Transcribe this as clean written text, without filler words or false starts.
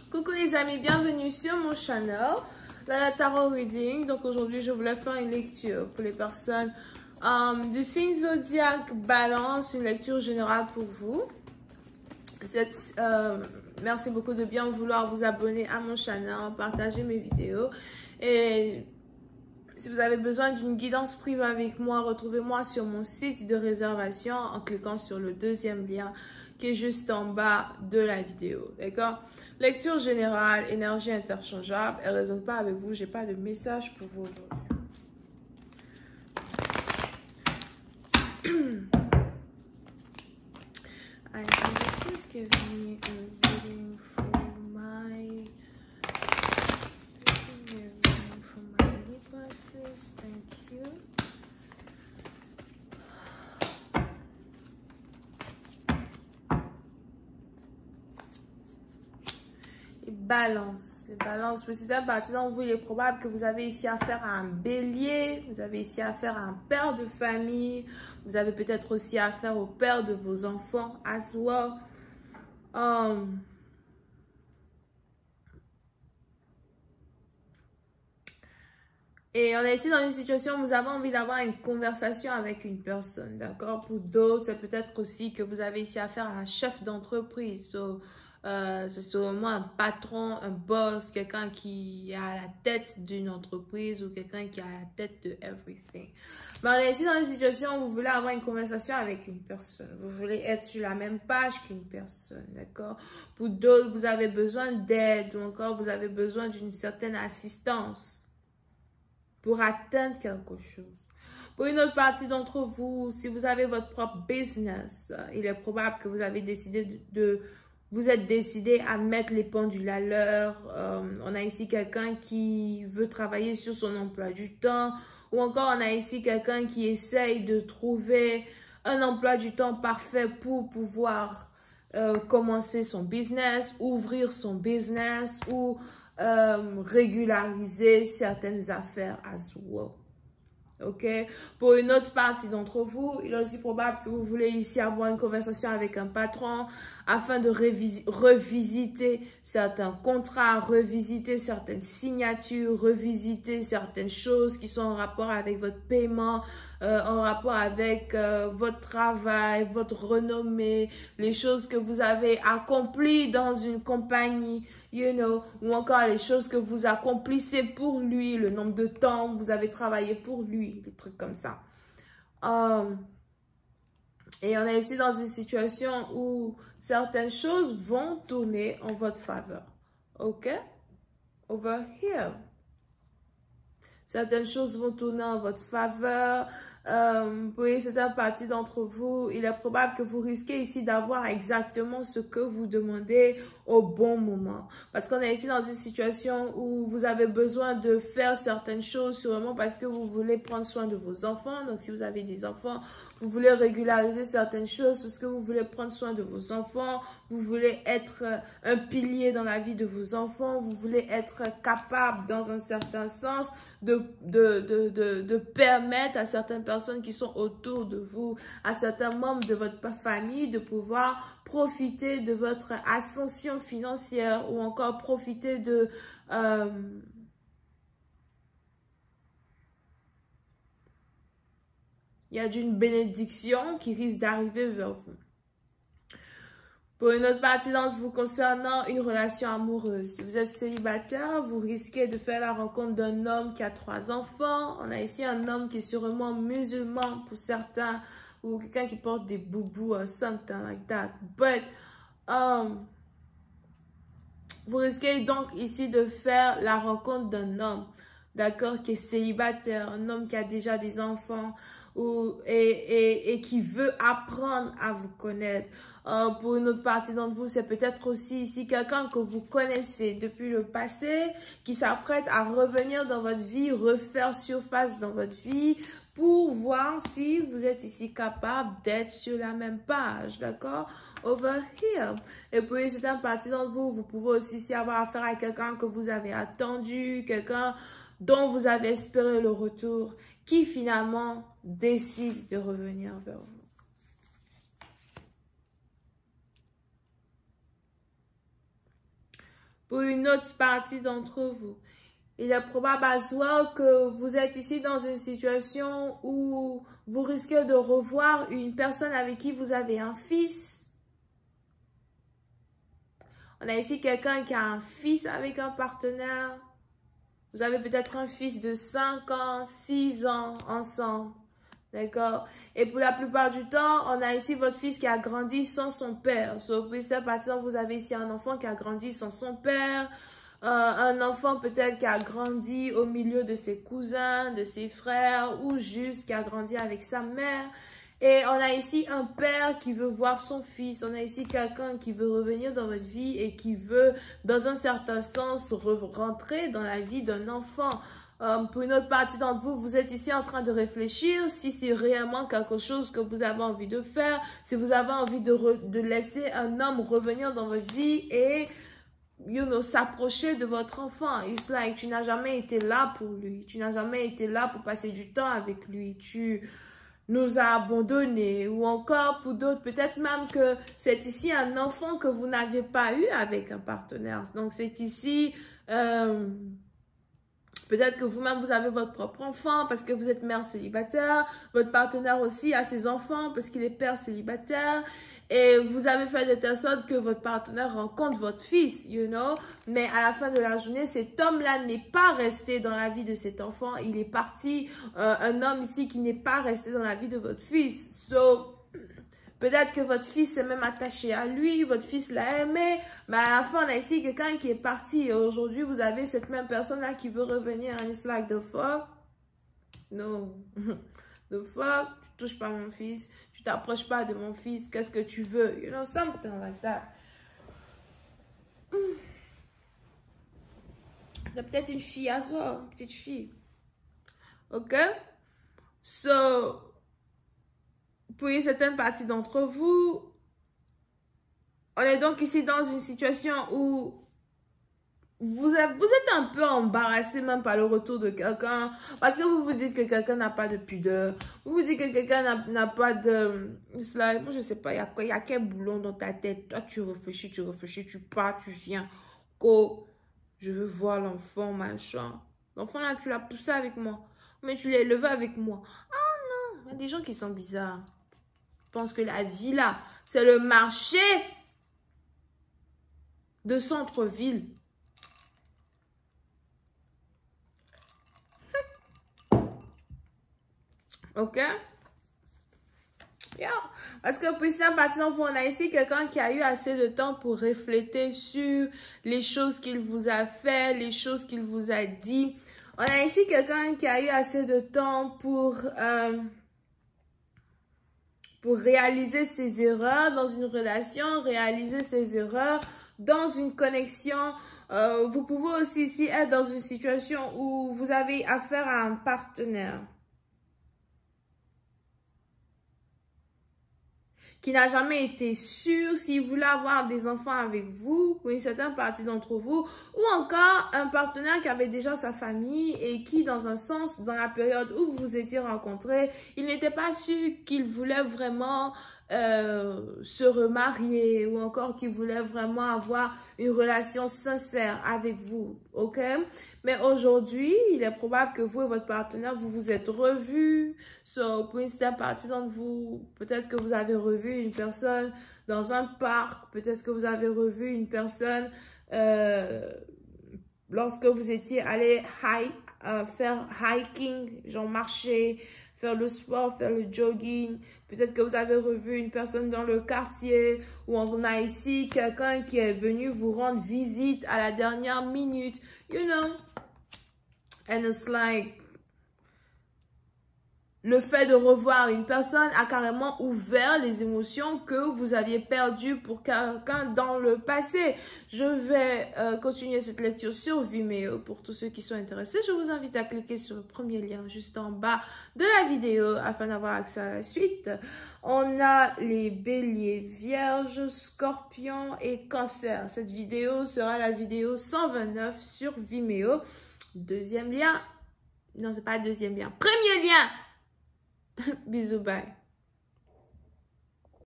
Coucou les amis, bienvenue sur mon channel, la Tarot Reading. Donc aujourd'hui, je voulais faire une lecture pour les personnes du signe zodiaque Balance, une lecture générale pour vous. Merci beaucoup de bien vouloir vous abonner à mon channel, partager mes vidéos. Et si vous avez besoin d'une guidance privée avec moi, retrouvez-moi sur mon site de réservation en cliquant sur le deuxième lien qui est juste en bas de la vidéo. D'accord? Lecture générale, énergie interchangeable. Elle ne résonne pas avec vous. Je n'ai pas de message pour vous aujourd'hui. I just give me a reading for my Libras, please. Thank you. Les balances, c'est un parti dans vous, il est probable que vous avez ici affaire à un bélier, vous avez ici affaire à un père de famille, vous avez peut-être aussi affaire au père de vos enfants, as well. Et on est ici dans une situation où vous avez envie d'avoir une conversation avec une personne, d'accord? Pour d'autres, c'est peut-être aussi que vous avez ici affaire à un chef d'entreprise. C'est sûrement un patron, un boss, quelqu'un qui est à la tête d'une entreprise ou quelqu'un qui est à la tête de everything. Mais on est ici dans une situation où vous voulez avoir une conversation avec une personne. Vous voulez être sur la même page qu'une personne, d'accord? Pour d'autres, vous avez besoin d'aide ou encore vous avez besoin d'une certaine assistance pour atteindre quelque chose. Pour une autre partie d'entre vous, si vous avez votre propre business, il est probable que vous avez décidé vous êtes décidé à mettre les pendules à l'heure. On a ici quelqu'un qui veut travailler sur son emploi du temps. Ou encore, on a ici quelqu'un qui essaye de trouver un emploi du temps parfait pour pouvoir commencer son business, ouvrir son business ou régulariser certaines affaires as well. Ok? Pour une autre partie d'entre vous, il est aussi probable que vous voulez ici avoir une conversation avec un patron afin de revisiter certains contrats, revisiter certaines signatures, revisiter certaines choses qui sont en rapport avec votre paiement, en rapport avec votre travail, votre renommée, les choses que vous avez accomplies dans une compagnie, you know, ou encore les choses que vous accomplissez pour lui, le nombre de temps que vous avez travaillé pour lui, des trucs comme ça. Et on est ici dans une situation où certaines choses vont tourner en votre faveur. Ok? Over here. Certaines choses vont tourner en votre faveur. Pour certaines parties d'entre vous, il est probable que vous risquez ici d'avoir exactement ce que vous demandez au bon moment. Parce qu'on est ici dans une situation où vous avez besoin de faire certaines choses sûrement parce que vous voulez prendre soin de vos enfants. Donc, si vous avez des enfants, vous voulez régulariser certaines choses parce que vous voulez prendre soin de vos enfants. Vous voulez être un pilier dans la vie de vos enfants. Vous voulez être capable, dans un certain sens, de permettre à certaines personnes qui sont autour de vous, à certains membres de votre famille, de pouvoir profiter de votre ascension financière ou encore profiter de... il y a d'une bénédiction qui risque d'arriver vers vous. Pour une autre partie d'entre vous concernant une relation amoureuse, si vous êtes célibataire, vous risquez de faire la rencontre d'un homme qui a 3 enfants. On a ici un homme qui est sûrement musulman pour certains, ou quelqu'un qui porte des boubous, something like that. But, vous risquez donc ici de faire la rencontre d'un homme, d'accord, qui est célibataire, un homme qui a déjà des enfants et qui veut apprendre à vous connaître. Pour une autre partie d'entre vous, c'est peut-être aussi ici quelqu'un que vous connaissez depuis le passé, qui s'apprête à revenir dans votre vie, refaire surface dans votre vie, pour voir si vous êtes ici capable d'être sur la même page, d'accord? Over here. Et puis, c'est un partie d'entre vous, vous pouvez aussi ici avoir affaire à quelqu'un que vous avez attendu, quelqu'un dont vous avez espéré le retour, qui finalement décide de revenir vers vous. pour une autre partie d'entre vous. Il est probable à soi que vous êtes ici dans une situation où vous risquez de revoir une personne avec qui vous avez un fils. On a ici quelqu'un qui a un fils avec un partenaire. Vous avez peut-être un fils de 5 ans, 6 ans ensemble. D'accord? Et pour la plupart du temps, on a ici votre fils qui a grandi sans son père. Sauf que par exemple, vous avez ici un enfant qui a grandi sans son père. Un enfant peut-être qui a grandi au milieu de ses cousins, de ses frères, ou juste qui a grandi avec sa mère. Et on a ici un père qui veut voir son fils. On a ici quelqu'un qui veut revenir dans votre vie et qui veut, dans un certain sens, rentrer dans la vie d'un enfant. Pour une autre partie d'entre vous, vous êtes ici en train de réfléchir si c'est réellement quelque chose que vous avez envie de faire, si vous avez envie de laisser un homme revenir dans votre vie et s'approcher de votre enfant. It's like, tu n'as jamais été là pour lui. Tu n'as jamais été là pour passer du temps avec lui. Tu nous as abandonnés. Ou encore, pour d'autres, peut-être même que c'est ici un enfant que vous n'avez pas eu avec un partenaire. Donc, c'est ici... peut-être que vous-même, vous avez votre propre enfant parce que vous êtes mère célibataire. Votre partenaire aussi a ses enfants parce qu'il est père célibataire. Et vous avez fait de telle sorte que votre partenaire rencontre votre fils, Mais à la fin de la journée, cet homme-là n'est pas resté dans la vie de cet enfant. Il est parti, un homme ici qui n'est pas resté dans la vie de votre fils. Peut-être que votre fils est même attaché à lui, votre fils l'a aimé, mais à la fin, on a ici quelqu'un qui est parti. Et aujourd'hui, vous avez cette même personne-là qui veut revenir. And it's like, the fuck? No. The fuck? Tu touches pas mon fils. Tu t'approches pas de mon fils. Qu'est-ce que tu veux? Something like that. C'est peut-être une fille à soi, une petite fille. OK? So... pour une certaine partie d'entre vous, on est donc ici dans une situation où vous êtes un peu embarrassé même par le retour de quelqu'un parce que vous vous dites que quelqu'un n'a pas de pudeur. Vous vous dites que quelqu'un n'a pas de... Moi, je sais pas, il y a quel boulon dans ta tête. Toi, tu réfléchis, tu pars, tu viens. Je veux voir l'enfant, machin. L'enfant là, tu l'as poussé avec moi. Mais tu l'as élevé avec moi. Ah non, il y a des gens qui sont bizarres. Je pense que la vie là, c'est le marché de centre-ville. OK? Yeah. Parce que pour ça, par exemple, on a ici quelqu'un qui a eu assez de temps pour réfléchir sur les choses qu'il vous a fait, les choses qu'il vous a dit. On a ici quelqu'un qui a eu assez de temps pour réaliser ses erreurs dans une relation, réaliser ses erreurs dans une connexion. Vous pouvez aussi ici être dans une situation où vous avez affaire à un partenaire qui n'a jamais été sûr s'il voulait avoir des enfants avec vous, pour une certaine partie d'entre vous, ou encore un partenaire qui avait déjà sa famille et qui, dans un sens, dans la période où vous vous étiez rencontrés, il n'était pas sûr qu'il voulait vraiment se remarier ou encore qu'il voulait vraiment avoir une relation sincère avec vous, ok? Mais aujourd'hui, il est probable que vous et votre partenaire, vous vous êtes revus. Pour une certaine partie d'entre vous, peut-être que vous avez revu une personne dans un parc, peut-être que vous avez revu une personne lorsque vous étiez allé faire hiking, genre marcher, faire le sport, faire le jogging. Peut-être que vous avez revu une personne dans le quartier ou on a ici quelqu'un qui est venu vous rendre visite à la dernière minute. And it's like, le fait de revoir une personne a carrément ouvert les émotions que vous aviez perdues pour quelqu'un dans le passé. Je vais continuer cette lecture sur Vimeo. Pour tous ceux qui sont intéressés, je vous invite à cliquer sur le premier lien juste en bas de la vidéo afin d'avoir accès à la suite. On a les béliers, vierges, scorpions et cancer. Cette vidéo sera la vidéo 129 sur Vimeo. Deuxième lien. Non, c'est pas le deuxième lien. Premier lien. Bisous, bye.